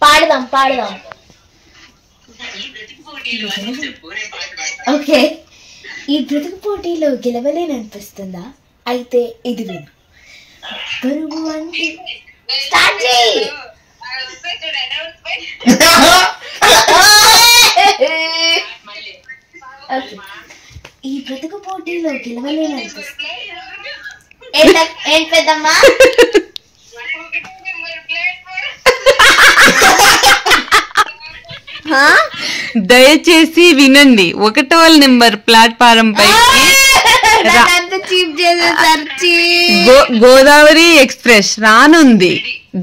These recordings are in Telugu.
పాడదాం ఓకే. ఈ బ్రతుకు పోటీలో గెలవలేననిపిస్తుందా? అయితే ఇది విను. బరువు అంటే స్టార్ట్ చేయి. ఈ బ్రతుకు పోటీలో గెలవలేననిపిస్తుంది. ఏం పెద్దమ్మా? దయచేసి వినండి. 1వ నెంబర్ ప్లాట్ఫారం పై గోదావరి ఎక్స్ప్రెస్ రానుంది.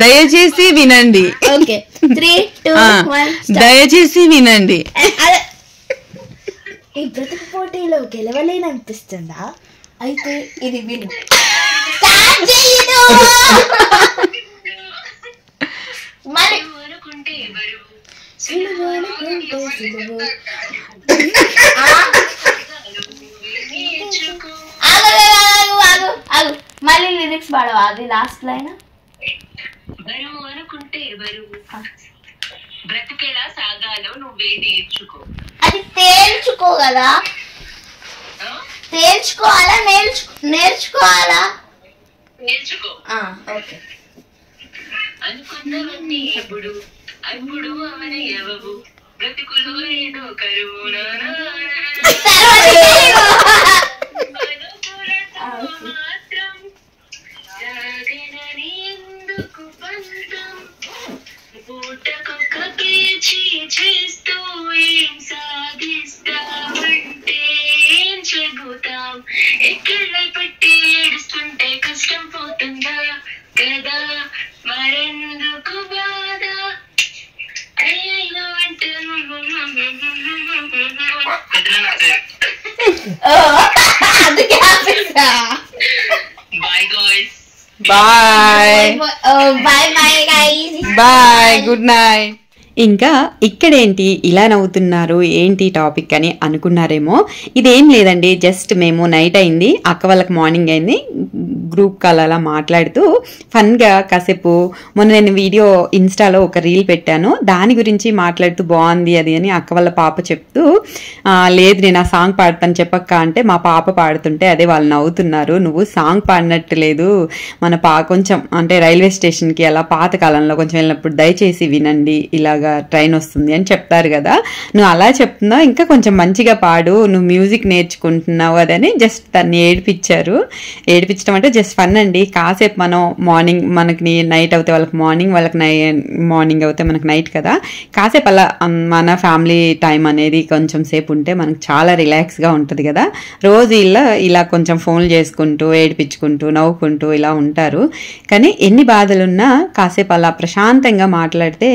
దయచేసి వినండి. దయచేసి వినండి. ఈ బ్రతుకు పోటీలో గెలవలేననిపిస్తుందా? అయితే ఇది విను. మళ్ళీ లిరిక్స్ పాడవా? అది లాస్ట్ లైన్. బరువు అనుకుంటే బరువు, బ్రతికేలా సాగాలో నువ్వే నేర్చుకో. అది తేల్చుకో కదా, తేల్చుకోవాలా నేర్చుకోవాలా? నేర్చుకో. ఓకే. అనుకున్నవన్నీ ఎప్పుడు అప్పుడు అవని ఎవవు, బ్రతుకులో ఏదో కరువు మాత్రం జాగనని ఎందుకు పంతం, పూటకొక్క పేచి చేస్తూ ఏం సాగిస్తామంటే ఏం చెబుతాం, ఎక్కడ పెట్టి ఏడుస్తుంటే కష్టం పోతుందా కదా, మరెందుకు బాధ అయ్యో అంటే. Bye good night. ఇంకా ఇక్కడేంటి ఇలా నవ్వుతున్నారు ఏంటి టాపిక్ అని అనుకున్నారేమో. ఇదేం లేదండి, జస్ట్ మేము నైట్ అయింది, అక్క వాళ్ళకి మార్నింగ్ అయింది, గ్రూప్ కాల్ అలా మాట్లాడుతూ ఫన్గా కాసేపు మొన్న నేను వీడియో ఇన్స్టాలో ఒక రీల్ పెట్టాను, దాని గురించి మాట్లాడుతూ బాగుంది అది అని అక్క వాళ్ళ పాప చెప్తూ, లేదు నేను ఆ సాంగ్ పాడతాను చెప్పక్క అంటే మా పాప పాడుతుంటే అదే వాళ్ళు నవ్వుతున్నారు, నువ్వు సాంగ్ పాడినట్టు లేదు, మన కొంచెం అంటే రైల్వే స్టేషన్కి అలా పాత కాలంలో కొంచెం వెళ్ళినప్పుడు దయచేసి వినండి ఇలాగా ట్రైన్ వస్తుంది అని చెప్తారు కదా, నువ్వు అలా చెప్తున్నావు, ఇంకా కొంచెం మంచిగా పాడు, నువ్వు మ్యూజిక్ నేర్చుకుంటున్నావు అదని జస్ట్ తన్ని ఏడిపించడం అంటే జస్ట్ ఫన్ అండి. కాసేపు మనం మార్నింగ్ మనకి నైట్ అవుతే వాళ్ళకి మార్నింగ్, వాళ్ళకి మార్నింగ్ అవుతే మనకి నైట్ కదా, కాసేపు అలా మన ఫ్యామిలీ టైం అనేది కొంచెం సేపు ఉంటే మనకు చాలా రిలాక్స్గా ఉంటుంది కదా. రోజు ఇలా కొంచెం ఫోన్లు చేసుకుంటూ ఏడిపించుకుంటూ నవ్వుకుంటూ ఇలా ఉంటారు, కానీ ఎన్ని బాధలున్నా కాసేపు అలా ప్రశాంతంగా మాట్లాడితే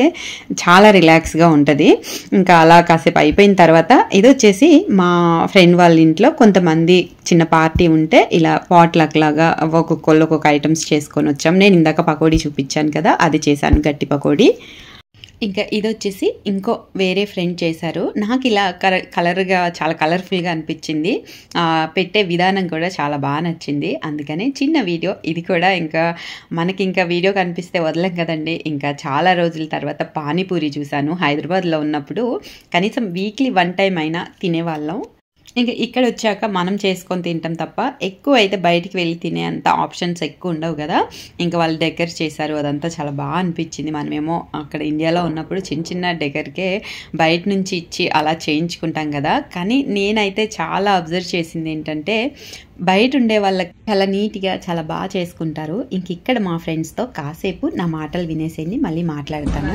చాలా రిలాక్స్గా ఉంటుంది. ఇంకా అలా కాసేపు అయిపోయిన తర్వాత ఇది వచ్చేసి మా ఫ్రెండ్ వాళ్ళ ఇంట్లో కొంతమంది చిన్న పార్టీ ఉంటే ఇలా పాట్లక్ లాగా ఒక్కొక్కళ్ళు ఒక్కొక్క ఐటమ్స్ చేసుకొని వచ్చాం. నేను ఇందాక పకోడీ చూపించాను కదా, అది చేశాను, గట్టి పకోడీ. ఇంకా ఇది వచ్చేసి ఇంకో వేరే ఫ్రెండ్ చేశారు, నాకు ఇలా కలర్గా చాలా కలర్ఫుల్గా అనిపించింది, పెట్టే విధానం కూడా చాలా బాగా నచ్చింది, అందుకని చిన్న వీడియో ఇది కూడా. ఇంకా మనకి ఇంకా వీడియో కనిపిస్తే వదలం కదండి. ఇంకా చాలా రోజుల తర్వాత పానీపూరి చూశాను, హైదరాబాద్లో ఉన్నప్పుడు కనీసం వీక్లీ 1 టైం అయినా తినేవాళ్ళం. ఇంకా ఇక్కడ వచ్చాక మనం చేసుకొని తింటాం తప్ప ఎక్కువ అయితే బయటికి వెళ్ళి తినే అంత ఆప్షన్స్ ఎక్కువ ఉండవు కదా. ఇంకా వాళ్ళు డెకర్ చేశారు, అదంతా చాలా బాగా అనిపించింది. మనమేమో అక్కడ ఇండియాలో ఉన్నప్పుడు చిన్న డెకర్కే బయట నుంచి ఇచ్చి అలా చేయించుకుంటాం కదా, కానీ నేనైతే చాలా అబ్జర్వ్ చేసింది ఏంటంటే బయట ఉండే వాళ్ళకి చాలా నీట్గా చాలా బాగా చేసుకుంటారు. ఇంక ఇక్కడ మా ఫ్రెండ్స్తో కాసేపు నా మాటలు వినేసేయండి, మళ్ళీ మాట్లాడతాను.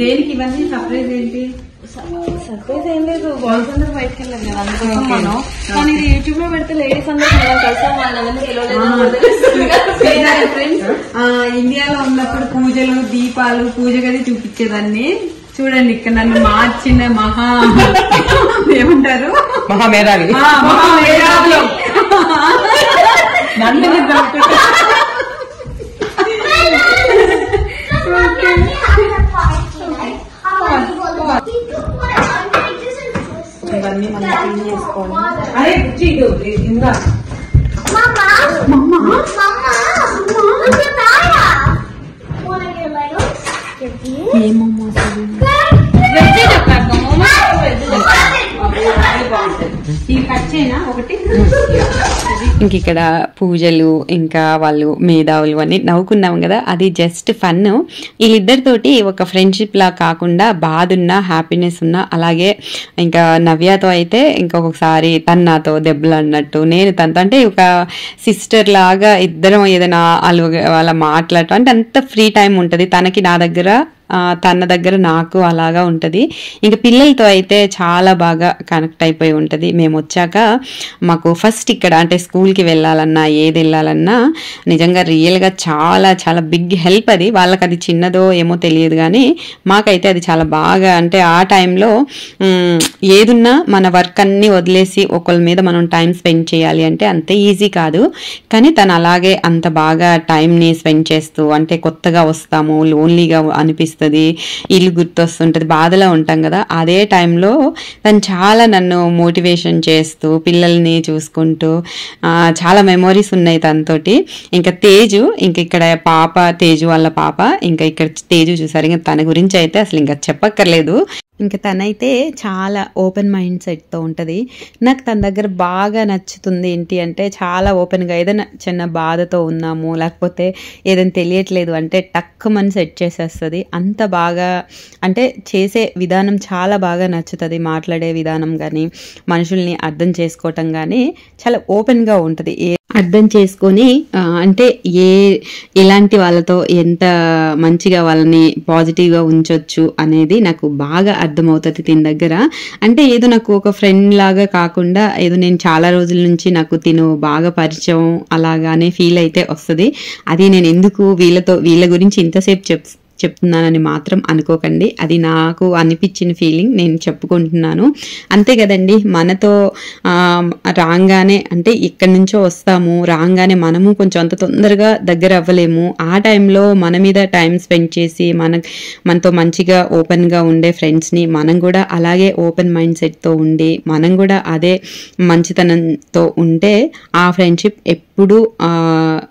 దేనికి ఇవన్నీ సర్ప్రైజ్ ఏంటి? సర్ప్రైజ్ ఏం లేదు, బాయ్స్ అందరూ బయటకు వెళ్ళాం కదా అందుకోసం. కానీ ఇది యూట్యూబ్ లో పెడితే లేడీస్ అందరూ కలిసాం, వాళ్ళని ఇండియాలో ఉన్నప్పుడు పూజలు దీపాలు పూజ గది చూపించేదాన్ని. చూడండి ఇక్కడ నన్ను మార్చిన ఏమంటారు మహామేధావి నన్ను ఇవన్నీ మనం క్లీన్ చేసుకోవాలి. అరే ఇంకా ఇంక ఇక్కడ పూజలు ఇంకా వాళ్ళు మేధావులు అని నవ్వుకున్నాం కదా, అది జస్ట్ ఫన్. వీళ్ళిద్దరితోటి ఒక ఫ్రెండ్షిప్ లా కాకుండా బాధ ఉన్నా హ్యాపీనెస్ ఉన్నా, అలాగే ఇంకా నవ్యతో అయితే ఇంకొకసారి తను నాతో దెబ్బలు అన్నట్టు, నేను తనతో అంటే ఒక సిస్టర్ లాగా ఇద్దరం ఏదైనా వాళ్ళ మాట్లాడటం అంటే అంత ఫ్రీ టైం ఉంటుంది తనకి నా దగ్గర, తన దగ్గర నాకు అలాగా ఉంటుంది. ఇంకా పిల్లలతో అయితే చాలా బాగా కనెక్ట్ అయిపోయి ఉంటుంది. మేము వచ్చాక మాకు ఫస్ట్ ఇక్కడ అంటే స్కూల్కి వెళ్ళాలన్నా ఏది వెళ్ళాలన్నా నిజంగా రియల్గా చాలా చాలా బిగ్ హెల్ప్ అది. వాళ్ళకి అది చిన్నదో ఏమో తెలియదు కానీ మాకైతే అది చాలా బాగా, అంటే ఆ టైంలో ఏదున్నా మన వర్క్ అన్నీ వదిలేసి ఒకళ్ళ మీద మనం టైం స్పెండ్ చేయాలి అంటే అంతే ఈజీ కాదు. కానీ తను అలాగే అంత బాగా టైంని స్పెండ్ చేస్తూ, అంటే కొత్తగా వస్తాము లోన్లీగా అనిపిస్తుంది, ఇల్లు గుర్తొస్తుంటది, బాధలో ఉంటాం కదా, అదే టైంలో తను చాలా నన్ను మోటివేషన్ చేస్తూ పిల్లల్ని చూసుకుంటూ చాలా మెమోరీస్ ఉన్నాయి తనతోటి. ఇంకా తేజు, ఇంక ఇక్కడ పాప తేజు వాళ్ళ పాప, ఇంకా ఇక్కడ తేజు చూసారు, ఇంకా తన గురించి అయితే అసలు ఇంకా చెప్పక్కర్లేదు. ఇంకా తనైతే చాలా ఓపెన్ మైండ్ సెట్తో ఉంటుంది. నాకు తన దగ్గర బాగా నచ్చుతుంది ఏంటి అంటే చాలా ఓపెన్గా, ఏదైనా చిన్న బాధతో ఉన్నాము లేకపోతే ఏదైనా తెలియట్లేదు అంటే టక్కుమని సెట్ చేసేస్తుంది. అంత బాగా అంటే చేసే విధానం చాలా బాగా నచ్చుతుంది. మాట్లాడే విధానం కానీ మనుషుల్ని అర్థం చేసుకోవటం కానీ చాలా ఓపెన్గా ఉంటుంది. అర్థం చేసుకొని అంటే ఎలాంటి వాళ్ళతో ఎంత మంచిగా వాళ్ళని పాజిటివ్గా ఉంచొచ్చు అనేది నాకు బాగా అర్థమవుతుంది తిన దగ్గర. అంటే ఏదో నాకు ఒక ఫ్రెండ్ లాగా కాకుండా ఏదో నేను చాలా రోజుల నుంచి నాకు తిను బాగా పరిచయం అలాగానే ఫీల్ అయితే వస్తుంది. అది నేను ఎందుకు వీళ్ళ గురించి ఇంతసేపు చెప్తున్నానని మాత్రం అనుకోకండి, అది నాకు అనిపించిన ఫీలింగ్ నేను చెప్పుకుంటున్నాను అంతే కదండి. మనతో రాగానే అంటే ఎక్కడి నుంచో వస్తాము, రాగానే మనము కొంచెం అంత తొందరగా దగ్గర అవ్వలేము. ఆ టైంలో మన మీద టైం స్పెండ్ చేసి మనతో మంచిగా ఓపెన్గా ఉండే ఫ్రెండ్స్ని మనం కూడా అలాగే ఓపెన్ మైండ్ సెట్తో ఉండి మనం కూడా అదే మంచితనంతో ఉంటే ఆ ఫ్రెండ్షిప్ ఎప్పుడు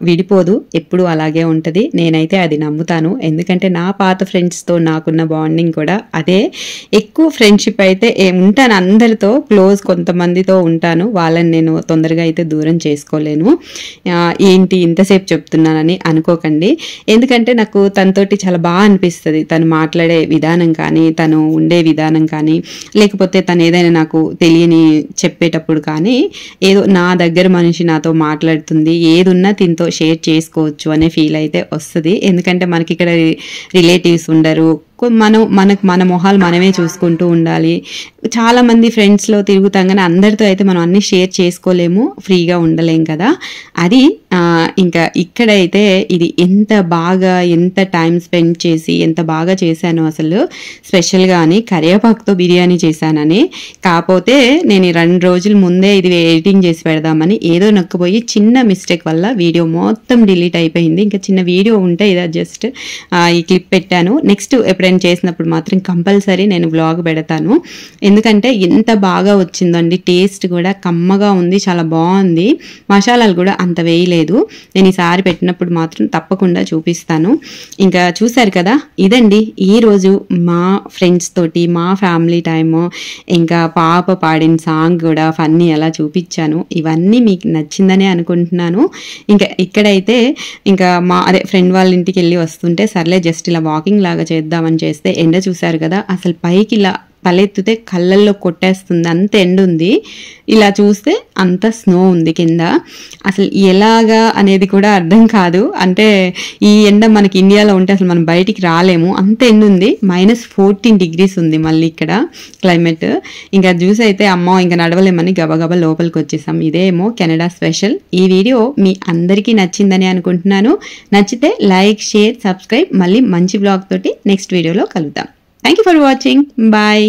విడిపోదు, ఎప్పుడు అలాగే ఉంటుంది. నేనైతే అది నమ్ముతాను. ఎందుకంటే నా పాత ఫ్రెండ్స్తో నాకున్న బాండింగ్ కూడా అదే. ఎక్కువ ఫ్రెండ్షిప్ అయితే ఉంటాను అందరితో, క్లోజ్ కొంతమందితో ఉంటాను, వాళ్ళని నేను తొందరగా అయితే దూరం చేసుకోలేను. ఏంటి ఇంతసేపు చెప్తున్నానని అనుకోకండి, ఎందుకంటే నాకు తనతోటి చాలా బాగా అనిపిస్తుంది. తను మాట్లాడే విధానం కానీ తను ఉండే విధానం కానీ లేకపోతే తను ఏదైనా నాకు తెలియని చెప్పేటప్పుడు కానీ ఏదో నా దగ్గర మనిషి నాతో మాట్లాడుతుంది, ఏదున్నా తినతో షేర్ చేసుకోవచ్చు అనే ఫీల్ అయితే వస్తుంది. ఎందుకంటే మనకి ఇక్కడ రిలేటివ్స్ ఉండరు, మన మొహాలు మనమే చూసుకుంటూ ఉండాలి. చాలా మంది ఫ్రెండ్స్లో తిరుగుతాం కానీ అందరితో అయితే మనం అన్ని షేర్ చేసుకోలేము, ఫ్రీగా ఉండలేం కదా. అది ఇంకా ఇక్కడైతే ఇది ఎంత టైం స్పెండ్ చేసి ఎంత బాగా చేశాను అసలు. స్పెషల్గా అని కరివేపాకుతో బిర్యానీ చేశానని, కాకపోతే నేను 2 రోజుల ముందే ఇది ఎడిటింగ్ చేసి పెడదామని ఏదో నొక్కపోయి చిన్న మిస్టేక్ వల్ల వీడియో మొత్తం డిలీట్ అయిపోయింది. ఇంకా చిన్న వీడియో ఉంటే ఇదా జస్ట్ ఈ క్లిప్ పెట్టాను. నెక్స్ట్ ఎప్పుడైనా చేసినప్పుడు మాత్రం కంపల్సరీ నేను వ్లాగ్ పెడతాను. ఎందుకంటే ఎంత బాగా వచ్చిందండి, టేస్ట్ కూడా కమ్మగా ఉంది, చాలా బాగుంది. మసాలాలు కూడా అంత వేయలేదు. నేను ఈసారి పెట్టినప్పుడు మాత్రం తప్పకుండా చూపిస్తాను. ఇంకా చూసారు కదా, ఇదండి ఈరోజు మా ఫ్రెండ్స్ తోటి మా ఫ్యామిలీ టైము. ఇంకా పాప పాడిన సాంగ్ కూడా ఫన్నీ అలా చూపించాను. ఇవన్నీ మీకు నచ్చిందనే అనుకుంటున్నాను. ఇంకా ఇక్కడైతే ఇంకా ఫ్రెండ్ వాళ్ళ ఇంటికి వెళ్ళి వస్తుంటే సర్లే జస్ట్ ఇలా వాకింగ్ లాగా చేద్దామని చేస్తే ఎండ చూసారు కదా, అసలు పైకి ఇలా తలెత్తితే కళ్ళల్లో కొట్టేస్తుంది, అంత ఎండ ఉంది. ఇలా చూస్తే అంత స్నో ఉంది కింద. అసలు ఎలాగా అనేది కూడా అర్థం కాదు. అంటే ఈ ఎండ మనకి ఇండియాలో ఉంటే అసలు మనం బయటికి రాలేము, అంత ఎండ ఉంది. -14 degrees ఉంది మళ్ళీ ఇక్కడ క్లైమేట్. ఇంకా జ్యూస్ అయితే అమ్మ ఇంకా నడవలేమని గబగబా లోపలికి వచ్చేసాం. ఇదేమో కెనడా స్పెషల్. ఈ వీడియో మీ అందరికీ నచ్చిందని అనుకుంటున్నాను. నచ్చితే లైక్, షేర్, సబ్స్క్రైబ్. మళ్ళీ మంచి బ్లాగ్ తోటి నెక్స్ట్ వీడియోలో కలుద్దాం. Thank you for watching. Bye.